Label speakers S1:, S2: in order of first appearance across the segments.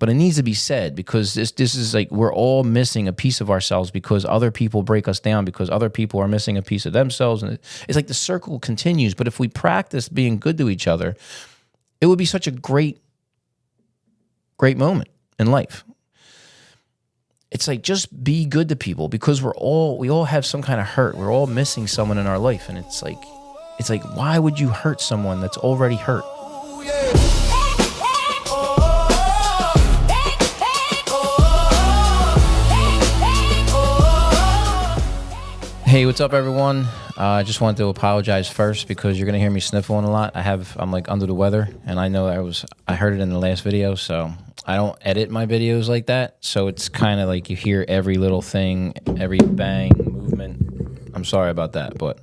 S1: But it needs to be said because this is like we're all missing a piece of ourselves because other people break us down because other people are missing a piece of themselves. And it's like the circle continues. But if we practice being good to each other, it would be such a great moment in life. It's like just be good to people because we all have some kind of hurt. We're all missing someone in our life. And it's like why would you hurt someone that's already hurt? Hey, what's up, everyone? I just wanted to apologize first because you're gonna hear me sniffling a lot. I'm like under the weather, and I know I heard it in the last video, so I don't edit my videos like that. So it's kind of like you hear every little thing, every bang, movement. I'm sorry about that, but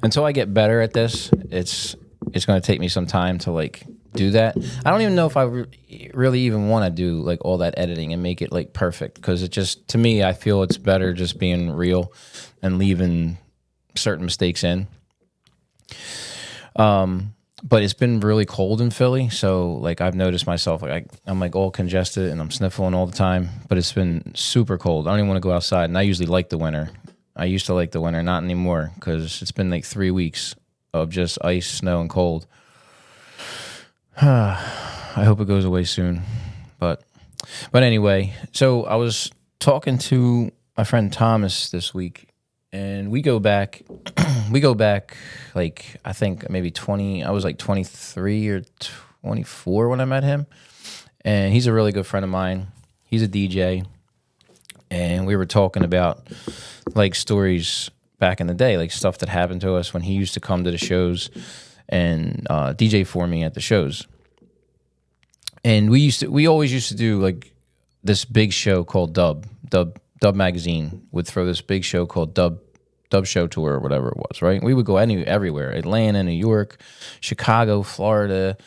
S1: until I get better at this, it's gonna take me some time to like do that. I don't even know if I really even want to do like all that editing and make it like perfect because it just, to me, I feel it's better just being real and leaving certain mistakes in. But it's been really cold in Philly, so like I've noticed myself like I'm like all congested and I'm sniffling all the time. But it's been super cold. I don't even want to go outside, and I usually like the winter. I used to like the winter, not anymore, because it's been like 3 weeks of just ice, snow, and cold. I hope it goes away soon. But anyway, so I was talking to my friend Thomas this week, and we go back like I think maybe 20. I was like 23 or 24 when I met him, and he's a really good friend of mine. He's a DJ, and we were talking about like stories back in the day, like stuff that happened to us when he used to come to the shows and DJ for me at the shows. And we always used to do like this big show called Dub Magazine would throw this big show called Dub Show Tour or whatever it was, right? We would go everywhere, Atlanta, New York, Chicago, Florida,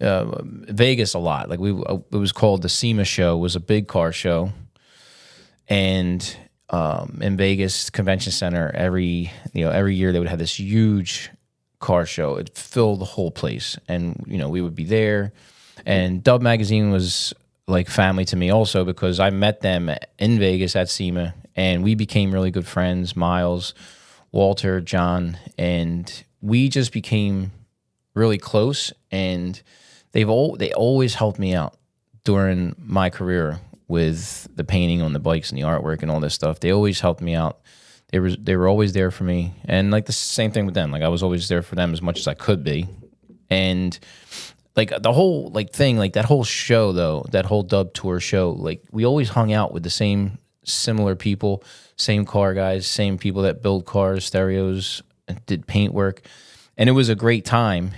S1: Vegas a lot. Like it was called the SEMA Show. It was a big car show. And in Vegas Convention Center, every year they would have this huge car show. It filled the whole place, and we would be there. And Dub Magazine was like family to me also because I met them in Vegas at SEMA, and we became really good friends. Miles, Walter, John, and we just became really close. And they always helped me out during my career with the painting on the bikes and the artwork and all this stuff. They always helped me out. They were always there for me, and like the same thing with them. Like I was always there for them as much as I could be, and like the whole like thing, like that whole show though, that whole Dub Tour show, like we always hung out with the same similar people, same car guys, same people that build cars, stereos, and did paint work, and it was a great time.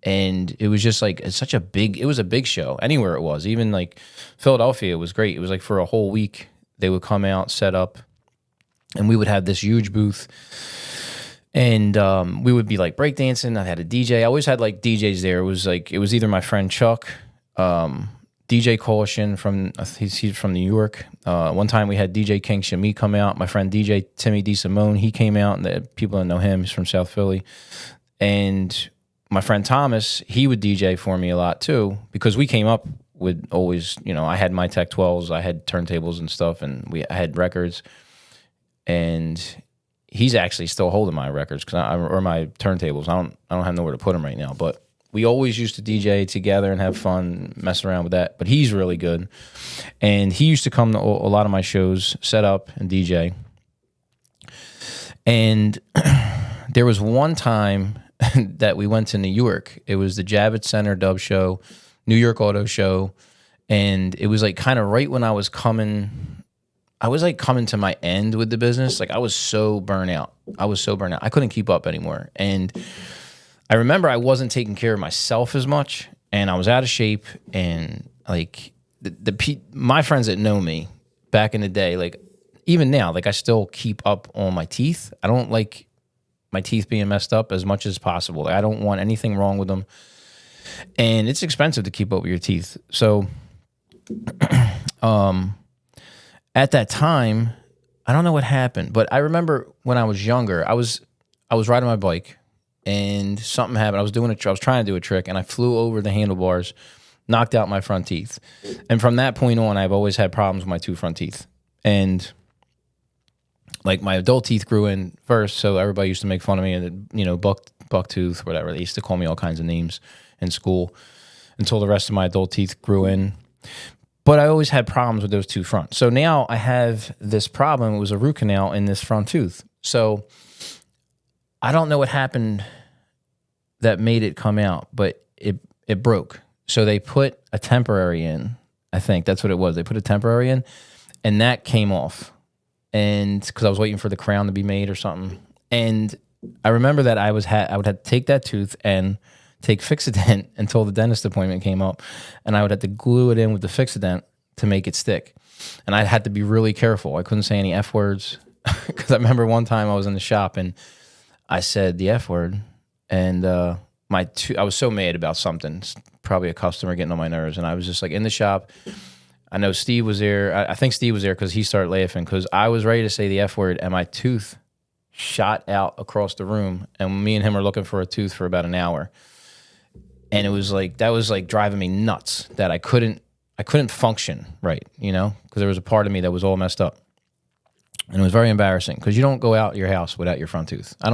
S1: And it was just like it was a big show anywhere it was, even like Philadelphia was great. It was like for a whole week they would come out, set up, and we would have this huge booth. And we would be like breakdancing. I had a DJ. I always had like DJs there. It was either my friend Chuck, DJ Caution he's from New York. One time we had DJ King Shami come out. My friend DJ Timmy DeSimone, he came out, and the people that know him, he's from South Philly. And my friend Thomas, he would DJ for me a lot too, because we came up with always, I had my Tech 12s, I had turntables and stuff, and I had records. And he's actually still holding my records or my turntables. I don't have nowhere to put them right now. But we always used to DJ together and have fun, mess around with that. But he's really good, and he used to come to a lot of my shows, set up and DJ. And there was one time that we went to New York. It was the Javits Center Dub Show, New York Auto Show, and it was like kind of right when I was coming to my end with the business. Like I was so burnt out. I couldn't keep up anymore. And I remember I wasn't taking care of myself as much, and I was out of shape. And like my friends that know me back in the day, like even now, like I still keep up on my teeth. I don't like my teeth being messed up as much as possible. I don't want anything wrong with them. And it's expensive to keep up with your teeth. So, at that time, I don't know what happened, but I remember when I was younger, I was riding my bike and something happened. I was trying to do a trick, and I flew over the handlebars knocked out my front teeth. And from that point on, I've always had problems with my two front teeth. And like my adult teeth grew in first, so everybody used to make fun of me, and buck tooth, whatever. They used to call me all kinds of names in school until the rest of my adult teeth grew in. But I always had problems with those two fronts. So now I have this problem. It was a root canal in this front tooth. So I don't know what happened that made it come out, but it broke. So they put a temporary in. I think that's what it was. They put a temporary in, and that came off. And because I was waiting for the crown to be made or something. And I remember that I would have to take that tooth and take Fixodent until the dentist appointment came up, and I would have to glue it in with the Fixodent to make it stick. And I had to be really careful. I couldn't say any F words, because I remember one time I was in the shop and I said the F word, and I was so mad about something, probably a customer getting on my nerves, and I was just like in the shop. I know Steve was there. I think Steve was there because he started laughing, because I was ready to say the F word and my tooth shot out across the room, and me and him were looking for a tooth for about an hour. And it was like, that was like driving me nuts, that I couldn't function right, because there was a part of me that was all messed up. And it was very embarrassing, because you don't go out your house without your front tooth. I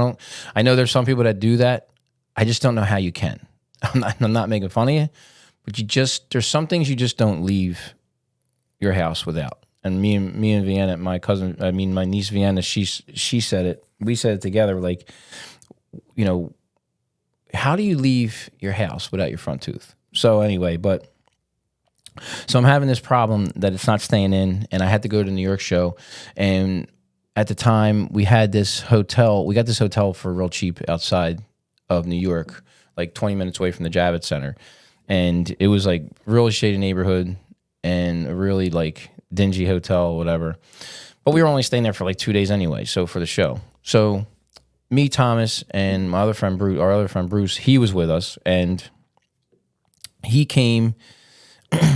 S1: know there's some people that do that. I just don't know how you can. I'm not making fun of you, but there's some things you just don't leave your house without. And me and Vienna, my niece Vienna, she said it. We said it together, like, how do you leave your house without your front tooth? So anyway, so I'm having this problem that it's not staying in, and I had to go to the New York show. And at the time, we had this hotel. We got this hotel for real cheap outside of New York, like 20 minutes away from the Javits Center. And it was like really shady neighborhood and a really like dingy hotel, whatever. But we were only staying there for like 2 days anyway, so for the show. So me, Thomas, and our other friend Bruce, he was with us, and he came.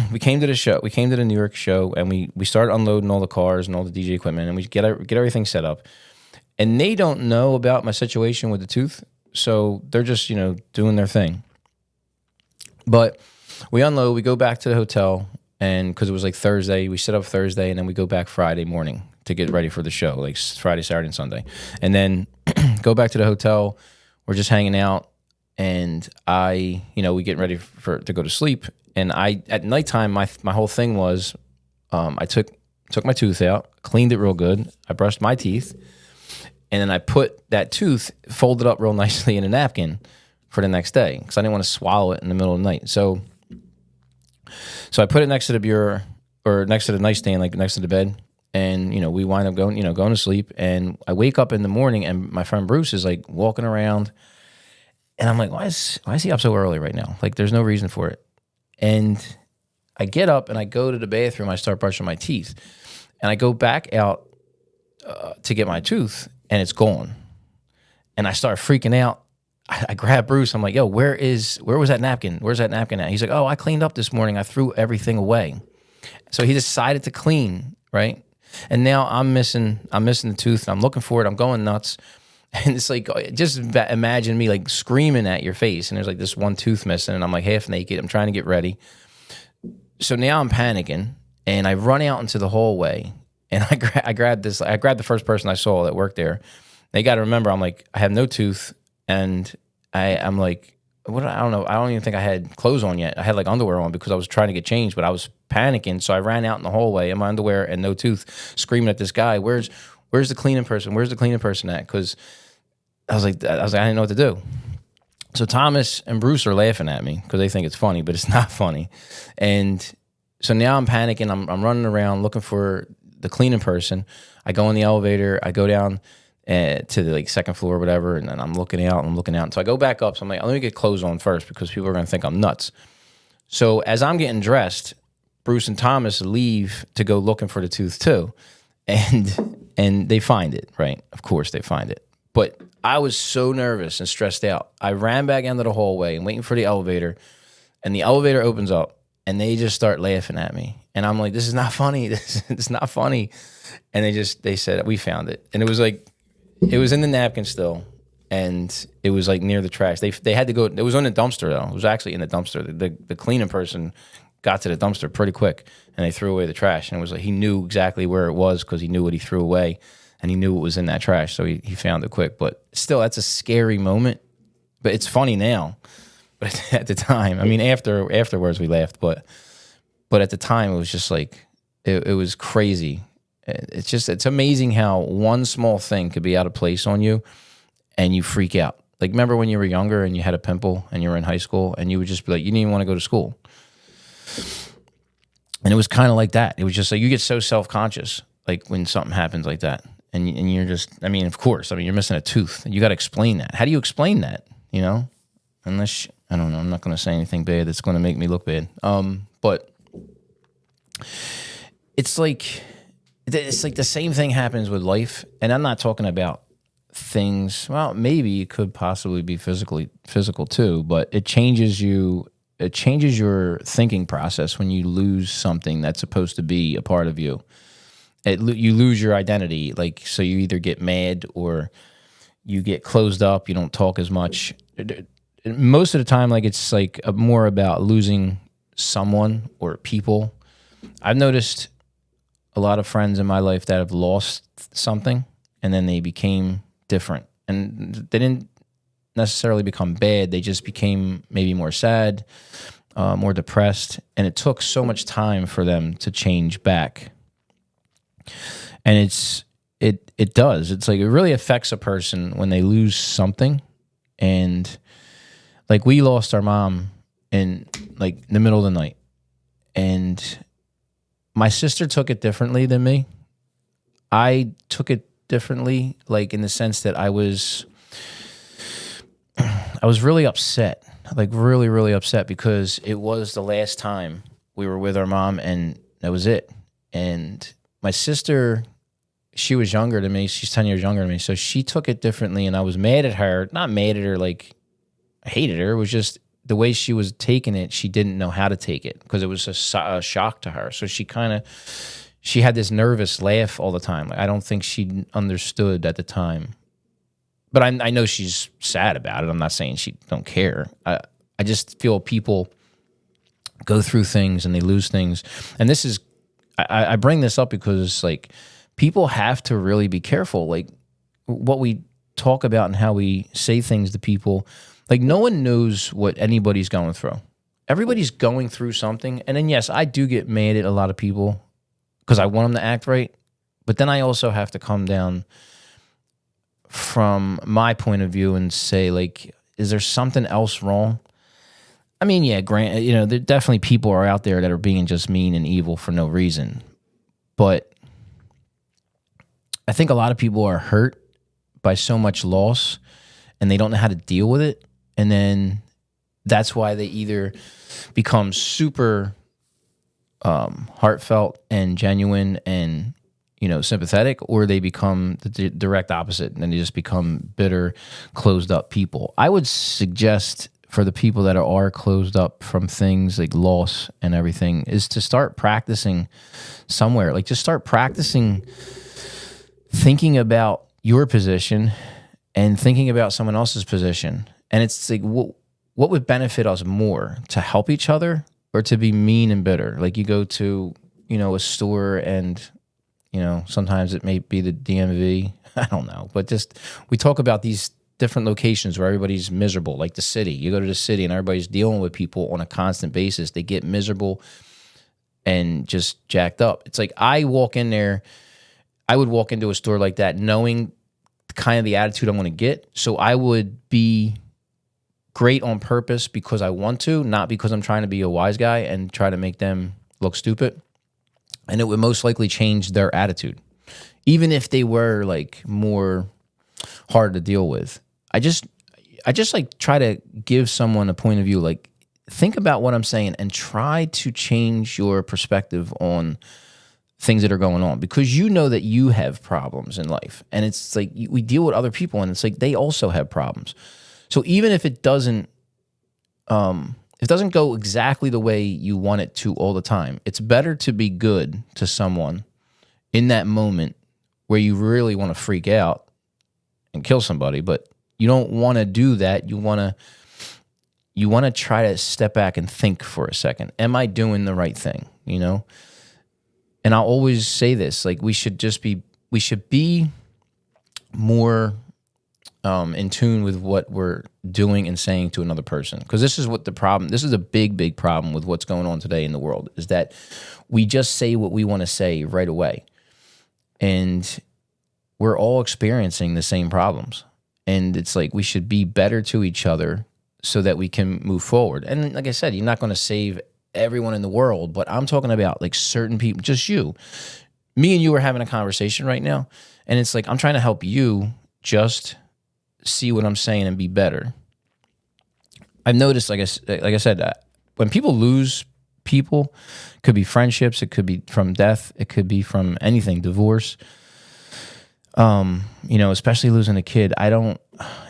S1: We came to the show. We came to the New York show, and we started unloading all the cars and all the DJ equipment, and we get everything set up. And they don't know about my situation with the tooth, so they're just doing their thing. But we unload. We go back to the hotel, and because it was like Thursday, we set up Thursday, and then we go back Friday morning to get ready for the show, like Friday, Saturday, and Sunday. And then go back to the hotel. We're just hanging out, and we getting ready to go to sleep. And at nighttime, my whole thing was, I took my tooth out, cleaned it real good. I brushed my teeth, and then I put that tooth folded up real nicely in a napkin for the next day, because I didn't want to swallow it in the middle of the night. So I put it next to the bureau, or next to the nightstand, like next to the bed. And, we wind up going to sleep. And I wake up in the morning, and my friend Bruce is like walking around. And I'm like, why is he up so early right now? Like, there's no reason for it. And I get up and I go to the bathroom. I start brushing my teeth. And I go back out to get my tooth, and it's gone. And I start freaking out. I grab Bruce. I'm like, yo, where was that napkin? Where's that napkin at? He's like, oh, I cleaned up this morning. I threw everything away. So he decided to clean, right? And now I'm missing the tooth, and I'm looking for it. I'm going nuts. And it's like, just imagine me like screaming at your face, and there's like this one tooth missing, and I'm like half naked. I'm trying to get ready. So now I'm panicking, and I run out into the hallway, and I grabbed the first person I saw that worked there. They got to remember, I'm like, I have no tooth, and I'm like, I don't know. I don't even think I had clothes on yet. I had like underwear on because I was trying to get changed, but I was panicking. So I ran out in the hallway in my underwear and no tooth, screaming at this guy, where's the cleaning person? Where's the cleaning person at? Because I was like, I didn't know what to do. So Thomas and Bruce are laughing at me because they think it's funny, but it's not funny. And so now I'm panicking. I'm running around looking for the cleaning person. I go in the elevator. I go down to the like second floor or whatever, and then I'm looking out. So I go back up. So I'm like, let me get clothes on first because people are going to think I'm nuts. So as I'm getting dressed, Bruce and Thomas leave to go looking for the tooth too. And they find it, right? Of course they find it. But I was so nervous and stressed out. I ran back into the hallway and waiting for the elevator, and the elevator opens up, and they just start laughing at me. And I'm like, this is not funny. It's not funny. And they said, we found it. And it was like, it was in the napkin still. and it was like near the trash. They had to go. It was on the dumpster though. It was actually in the dumpster. The cleaning person got to the dumpster pretty quick, and they threw away the trash. And it was like he knew exactly where it was because he knew what he threw away, and he knew what was in that trash, so he found it quick. But still, that's a scary moment. But it's funny now. But at the time, I mean, afterwards we laughed, but at the time it was just like it was crazy. It's amazing how one small thing could be out of place on you, and you freak out. Like, remember when you were younger and you had a pimple and you were in high school, and you would just be like, you didn't even want to go to school. And it was kind of like that. It was just like you get so self-conscious, like when something happens like that, and you're just, I mean, of course, I mean, you're missing a tooth. You got to explain that. How do you explain that? You know, unless I don't know. I'm not going to say anything bad that's going to make me look bad. But it's like the same thing happens with life, and I'm not talking about things. Well, maybe it could possibly be physical too, but it changes you. It changes your thinking process when you lose something that's supposed to be a part of you. You lose your identity. Like, so you either get mad or you get closed up. You don't talk as much. Most of the time, like, it's like more about losing someone or people. I've noticed a lot of friends in my life that have lost something and then they became different. And they didn't necessarily become bad. They just became maybe more sad, more depressed. And it took so much time for them to change back. And it does. It's like it really affects a person when they lose something. And like we lost our mom in like the middle of the night. And my sister took it differently than me. I took it differently, like in the sense that I was really upset, like really, really upset, because it was the last time we were with our mom, and that was it. And my sister, she was younger than me. She's 10 years younger than me. So she took it differently, and I was mad at her. Not mad at her, like I hated her. It was just the way she was taking it. She didn't know how to take it because it was a shock to her. So she had this nervous laugh all the time. Like, I don't think she understood at the time. But I know she's sad about it. I'm not saying she don't care. I just feel people go through things and they lose things. And this is, I bring this up because, like, people have to really be careful. Like, what we talk about and how we say things to people. Like, no one knows what anybody's going through. Everybody's going through something. And then, yes, I do get mad at a lot of people because I want them to act right. But then I also have to come down from my point of view and say, like, is there something else wrong? I mean, yeah, there definitely people are out there that are being just mean and evil for no reason. But I think a lot of people are hurt by so much loss and they don't know how to deal with it. And then that's why they either become super heartfelt and genuine and, sympathetic, or they become the direct opposite, and then they just become bitter, closed up people. I would suggest for the people that are closed up from things like loss and everything is to start practicing somewhere. Like, just start practicing thinking about your position and thinking about someone else's position. And it's like, what would benefit us more, to help each other or to be mean and bitter? Like, you go to, a store and, sometimes it may be the DMV. I don't know. But just, we talk about these different locations where everybody's miserable, like the city. You go to the city and everybody's dealing with people on a constant basis. They get miserable and just jacked up. It's like I would walk into a store like that knowing kind of the attitude I'm going to get. So I would be great on purpose because I want to, not because I'm trying to be a wise guy and try to make them look stupid. And it would most likely change their attitude, even if they were like more hard to deal with. I just like try to give someone a point of view, like, think about what I'm saying and try to change your perspective on things that are going on, because you know that you have problems in life, and it's like we deal with other people and it's like they also have problems. So even if it doesn't go exactly the way you want it to all the time, it's better to be good to someone in that moment where you really want to freak out and kill somebody. But You don't want to do that. You want to try to step back and think for a second. Am I doing the right thing? You know? And I'll always say this, like we should be more in tune with what we're doing and saying to another person. Because this is a big, big problem with what's going on today in the world, is that we just say what we want to say right away. And we're all experiencing the same problems. And it's like we should be better to each other so that we can move forward. And like I said, you're not going to save everyone in the world, but I'm talking about like certain people, just you. Me and you are having a conversation right now, and it's like I'm trying to help you just see what I'm saying and be better. I've noticed, like I said, when people lose people, it could be friendships, it could be from death, it could be from anything, divorce. Especially losing a kid.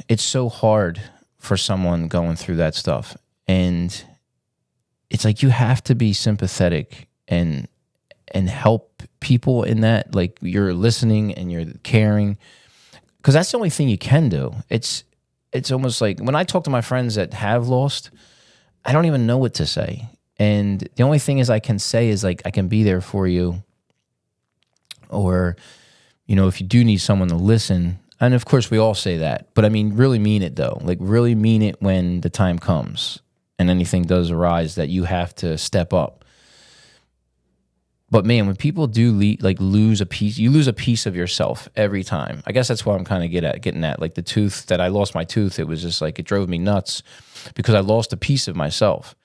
S1: It's so hard for someone going through that stuff. And it's like you have to be sympathetic and help people in that. Like you're listening and you're caring, because that's the only thing you can do. It's almost like when I talk to my friends that have lost, I don't even know what to say. And the only thing I can say is like, I can be there for you. Or, if you do need someone to listen, and of course we all say that, but I mean, really mean it though. Like really mean it when the time comes and anything does arise that you have to step up. But man, when people do lose a piece, you lose a piece of yourself every time. I guess that's what I'm kind of getting at. Like the tooth that I lost my tooth, it was just like, it drove me nuts because I lost a piece of myself.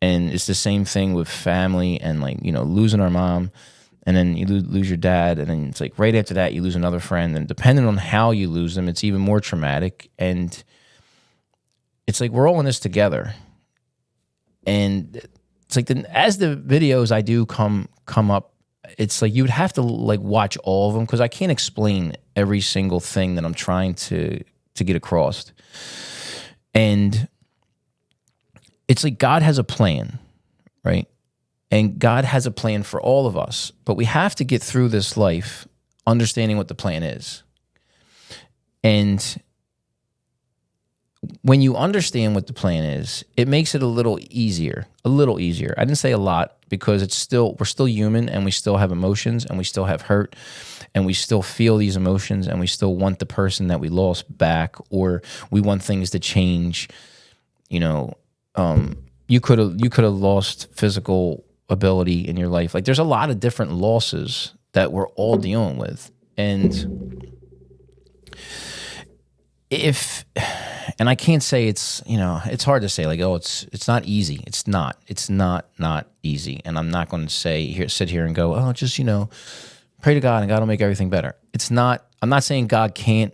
S1: And it's the same thing with family and losing our mom, and then you lose your dad, and then it's like right after that you lose another friend, and depending on how you lose them, it's even more traumatic. And it's like we're all in this together. And it's like as the videos I do come up, it's like you would have to watch all of them, because I can't explain every single thing that I'm trying to get across. And it's like God has a plan, right? And God has a plan for all of us, but we have to get through this life understanding what the plan is. And when you understand what the plan is, it makes it a little easier. I didn't say a lot, because we're still human, and we still have emotions, and we still have hurt, and we still feel these emotions, and we still want the person that we lost back, or we want things to change. You could have lost physical ability in your life. Like there's a lot of different losses that we're all dealing with. And and I can't say it's hard to say like, oh, it's not easy. It's not easy. And I'm not going to sit here and go, oh, just, pray to God and God will make everything better. It's not, I'm not saying God can't,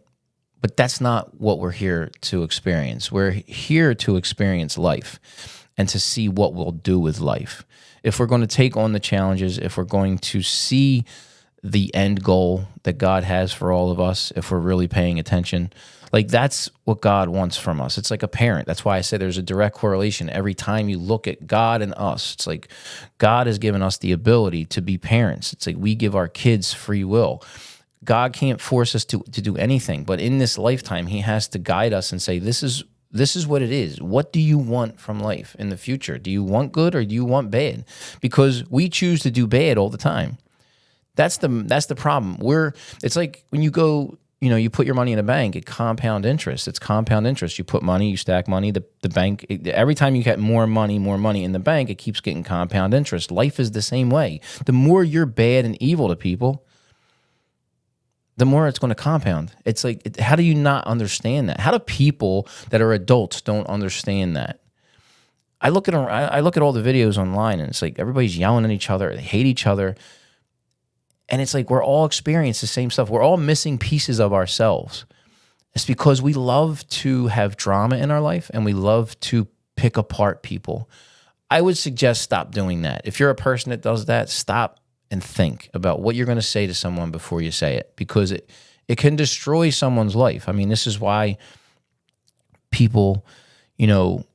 S1: but that's not what we're here to experience. We're here to experience life and to see what we'll do with life. If we're going to take on the challenges, if we're going to see the end goal that God has for all of us, if we're really paying attention, like that's what God wants from us. It's like a parent. That's why I say there's a direct correlation. Every time you look at God and us, it's like God has given us the ability to be parents. It's like we give our kids free will. God can't force us to do anything, but in this lifetime, he has to guide us and say, this is what it is. What do you want from life in the future? Do you want good or do you want bad? Because we choose to do bad all the time. That's the problem. It's like when you go, you put your money in a bank, it compound interest. It's compound interest. You put money, you stack money, the bank, every time you get more money in the bank, it keeps getting compound interest. Life is the same way. The more you're bad and evil to people, the more it's going to compound. It's like, how do you not understand that? How do people that are adults don't understand that? I look at all the videos online, and it's like everybody's yelling at each other. They hate each other. And it's like we're all experiencing the same stuff. We're all missing pieces of ourselves. It's because we love to have drama in our life, and we love to pick apart people. I would suggest stop doing that. If you're a person that does that, stop and think about what you're going to say to someone before you say it, because it can destroy someone's life. I mean, this is why people, don't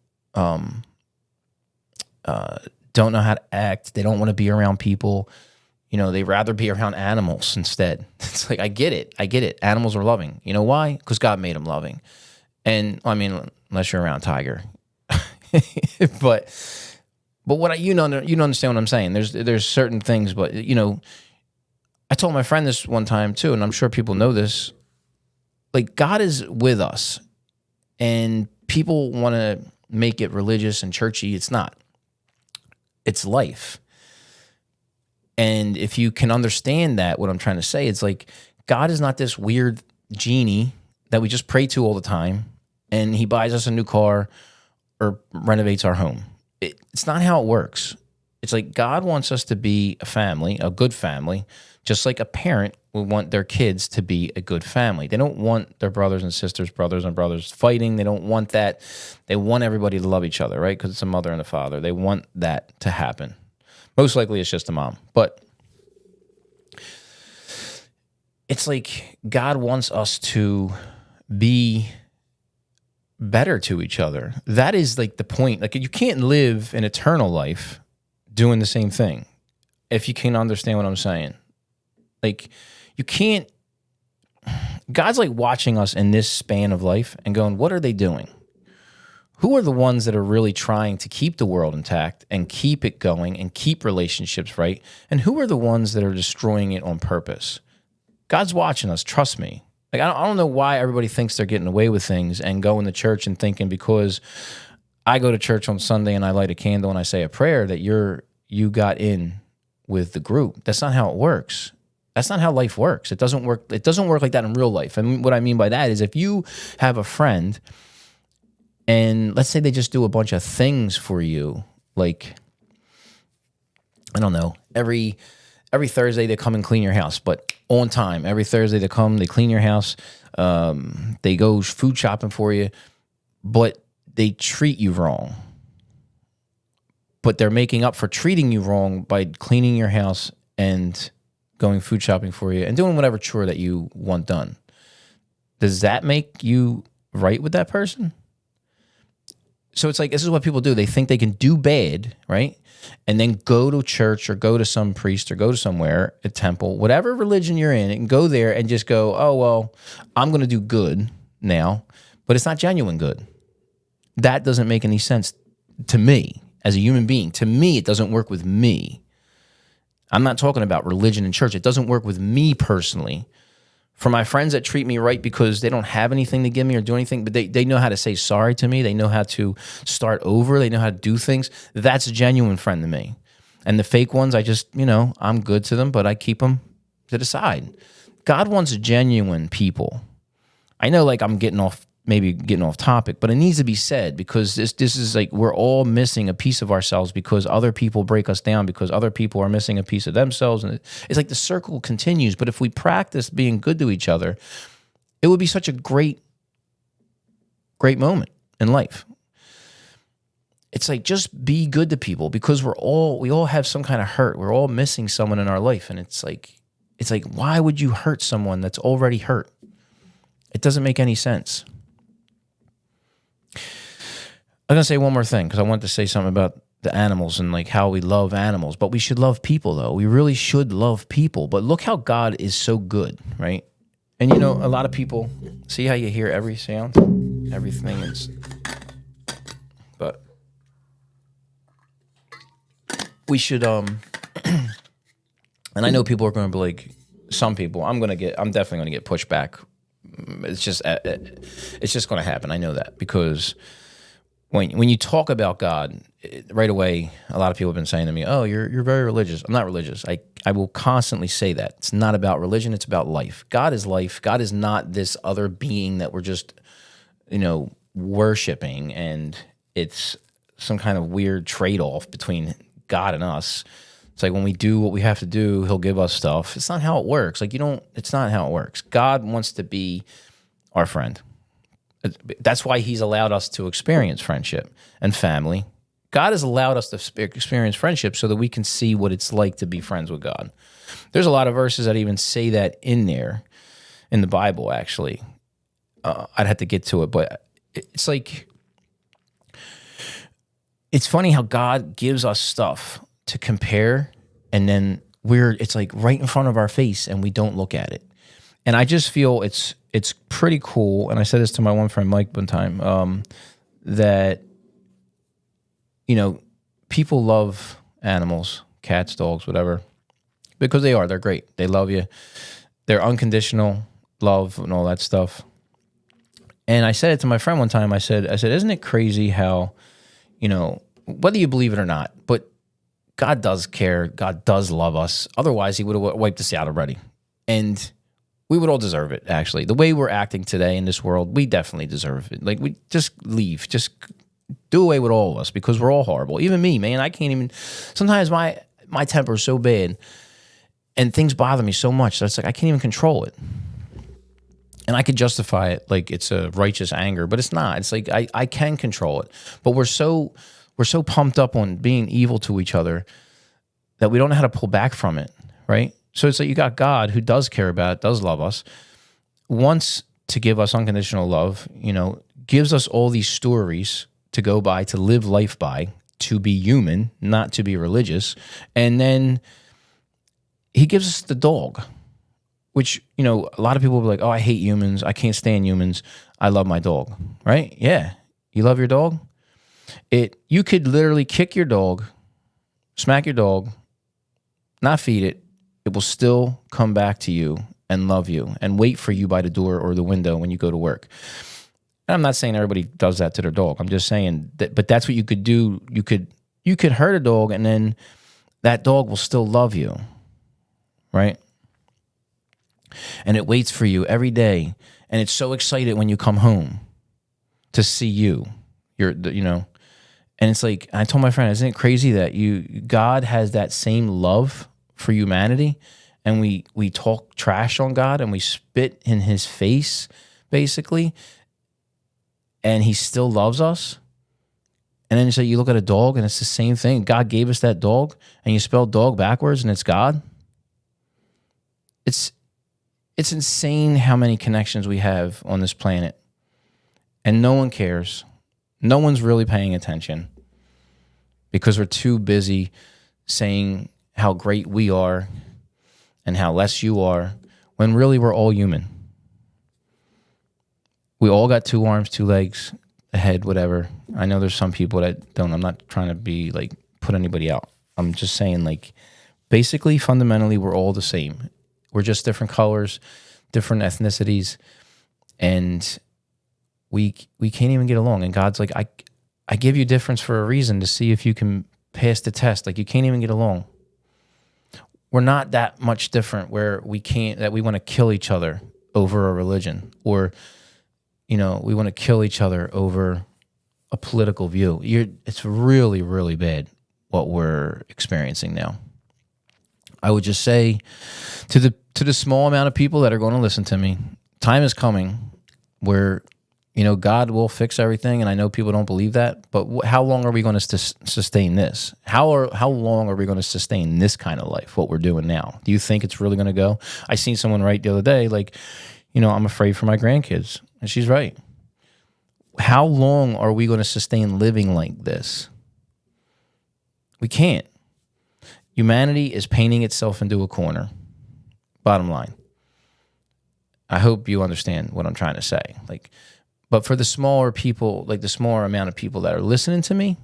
S1: know how to act. They don't want to be around people. They rather be around animals instead. It's like, I get it. Animals are loving. You know why? Because God made them loving. And I mean, unless you're around Tiger, but what you don't understand what I'm saying. There's certain things, but I told my friend this one time too, and I'm sure people know this. Like, God is with us, and people want to make it religious and churchy. It's not. It's life. And if you can understand that, what I'm trying to say, it's like God is not this weird genie that we just pray to all the time, and he buys us a new car or renovates our home. It's not how it works. It's like God wants us to be a family, a good family, just like a parent would want their kids to be a good family. They don't want their brothers and sisters fighting. They don't want that. They want everybody to love each other, right? Because it's a mother and a father. They want that to happen. Most likely it's just a mom. But it's like God wants us to be better to each other. That is like the point. Like, you can't live an eternal life doing the same thing, if you can understand what I'm saying. Like, you can't. God's like watching us in this span of life and going, what are they doing? Who are the ones that are really trying to keep the world intact and keep it going and keep relationships right? And who are the ones that are destroying it on purpose? God's watching us, trust me. Like, I don't know why everybody thinks they're getting away with things and going to church and thinking because I go to church on Sunday and I light a candle and I say a prayer that you got in with the group. That's not how it works. That's not how life works. It doesn't work. It doesn't work like that in real life. And what I mean by that is, if you have a friend and let's say they just do a bunch of things for you, like, I don't know, every Thursday they come and clean your house, but on time. Every Thursday they come, they clean your house, they go food shopping for you, but they treat you wrong. But they're making up for treating you wrong by cleaning your house and going food shopping for you and doing whatever chore that you want done. Does that make you right with that person? So it's like, this is what people do. They think they can do bad, right? And then go to church or go to some priest or go to somewhere, a temple, whatever religion you're in, and go there and just go, oh, well, I'm going to do good now. But it's not genuine good. That doesn't make any sense to me as a human being. To me, it doesn't work with me. I'm not talking about religion and church. It doesn't work with me personally. For my friends that treat me right because they don't have anything to give me or do anything, but they know how to say sorry to me. They know how to start over. They know how to do things. That's a genuine friend to me. And the fake ones, I just, I'm good to them, but I keep them to the side. God wants genuine people. I know, like, I'm getting off topic, but it needs to be said because this is like, we're all missing a piece of ourselves because other people break us down, because other people are missing a piece of themselves. And it's like the circle continues. But if we practice being good to each other, it would be such a great moment in life. It's like, just be good to people because we all have some kind of hurt. We're all missing someone in our life. And it's like, why would you hurt someone that's already hurt? It doesn't make any sense. I'm going to say one more thing because I want to say something about the animals and like how we love animals. But we should love people, though. We really should love people. But look how God is so good, right? And a lot of people, see how you hear every sound? Everything is... But we should... And I know people are going to be like, some people, I'm definitely going to get pushed back. It's just going to happen. I know that because... When you talk about God, right away, a lot of people have been saying to me, oh, you're very religious. I'm not religious. I will constantly say that. It's not about religion. It's about life. God is life. God is not this other being that we're just, worshiping, and it's some kind of weird trade-off between God and us. It's like when we do what we have to do, he'll give us stuff. It's not how it works. It's not how it works. God wants to be our friend. That's why he's allowed us to experience friendship and family. God has allowed us to experience friendship so that we can see what it's like to be friends with God. There's a lot of verses that even say that in there, in the Bible, actually. I'd have to get to it, but it's like, it's funny how God gives us stuff to compare, and then it's like right in front of our face and we don't look at it. And I just feel it's it's pretty cool. And I said this to my one friend Mike one time, that people love animals, cats, dogs, whatever, because they're great. They love you. They're unconditional love and all that stuff. And I said it to my friend one time. I said, isn't it crazy how, whether you believe it or not, but God does care. God does love us. Otherwise, he would have wiped us out already. And we would all deserve it, actually. The way we're acting today in this world, we definitely deserve it. Like, we just leave. Just do away with all of us because we're all horrible. Even me, man. I can't even... Sometimes my temper is so bad and things bother me so much that it's like I can't even control it. And I could justify it like it's a righteous anger, but it's not. It's like I can control it. But we're so pumped up on being evil to each other that we don't know how to pull back from it, right? So it's like you got God who does care about it, does love us, wants to give us unconditional love, gives us all these stories to go by, to live life by, to be human, not to be religious. And then he gives us the dog, which, a lot of people will be like, oh, I hate humans. I can't stand humans. I love my dog, right? Yeah. You love your dog? You could literally kick your dog, smack your dog, not feed it. It will still come back to you and love you and wait for you by the door or the window when you go to work. And I'm not saying everybody does that to their dog. I'm just saying that, but that's what you could do. You could hurt a dog and then that dog will still love you, right? And it waits for you every day. And it's so excited when you come home to see you. And it's like, I told my friend, isn't it crazy that God has that same love for humanity, and we talk trash on God and we spit in his face, basically, and he still loves us? And then you look at a dog and it's the same thing. God gave us that dog, and you spell dog backwards and it's God. It's insane how many connections we have on this planet, and no one cares. No one's really paying attention because we're too busy saying how great we are and how less you are, when really we're all human. We all got 2 arms, 2 legs, a head, whatever. I know there's some people that don't. I'm not trying to be like put anybody out. I'm just saying, like, basically, fundamentally, we're all the same. We're just different colors, different ethnicities, and we can't even get along. And God's like, I give you difference for a reason, to see if you can pass the test. Like, you can't even get along. We're not that much different where we want to kill each other over a religion, or we want to kill each other over a political view. It's really, really bad what we're experiencing now. I would just say to the small amount of people that are going to listen to me, time is coming where God will fix everything, and I know people don't believe that, but how long are we going to sustain this? How long are we going to sustain this kind of life, what we're doing now? Do you think it's really going to go? I seen someone write the other day, like, I'm afraid for my grandkids, and she's right. How long are we going to sustain living like this? We can't. Humanity is painting itself into a corner. Bottom line. I hope you understand what I'm trying to say. But for the smaller people, like the smaller amount of people that are listening to me,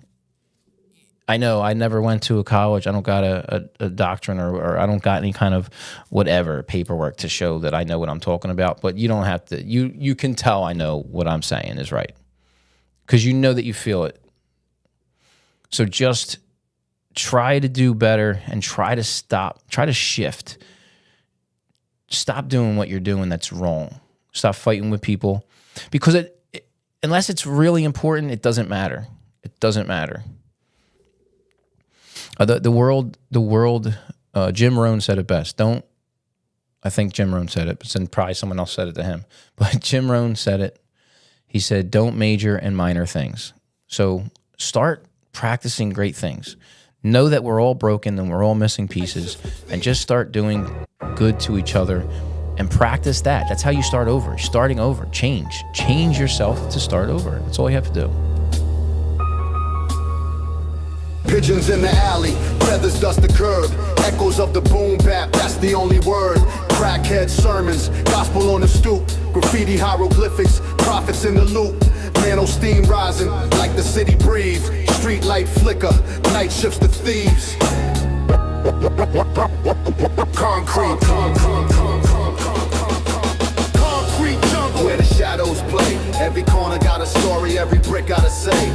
S1: I know I never went to a college. I don't got a doctrine or I don't got any kind of whatever paperwork to show that I know what I'm talking about. But you don't have to. You can tell I know what I'm saying is right, because you know that you feel it. So just try to do better and try to shift. Stop doing what you're doing that's wrong. Stop fighting with people, because unless it's really important, it doesn't matter. It doesn't matter. The world. Jim Rohn said it best. I think Jim Rohn said it, but then probably someone else said it to him. But Jim Rohn said it. He said, "Don't major in minor things." So start practicing great things. Know that we're all broken and we're all missing pieces, and just start doing good to each other and practice that. That's how you start over. Starting over. Change yourself to start over. That's all you have to do.
S2: Pigeons in the alley, feathers dust the curb. Echoes of the boom bap, that's the only word. Crackhead sermons, gospel on the stoop. Graffiti hieroglyphics, prophets in the loop. Nano steam rising like the city breathes. Street light flicker, night shifts to thieves. Concrete jungle where the shadows play. Every corner got a story, every brick got a say.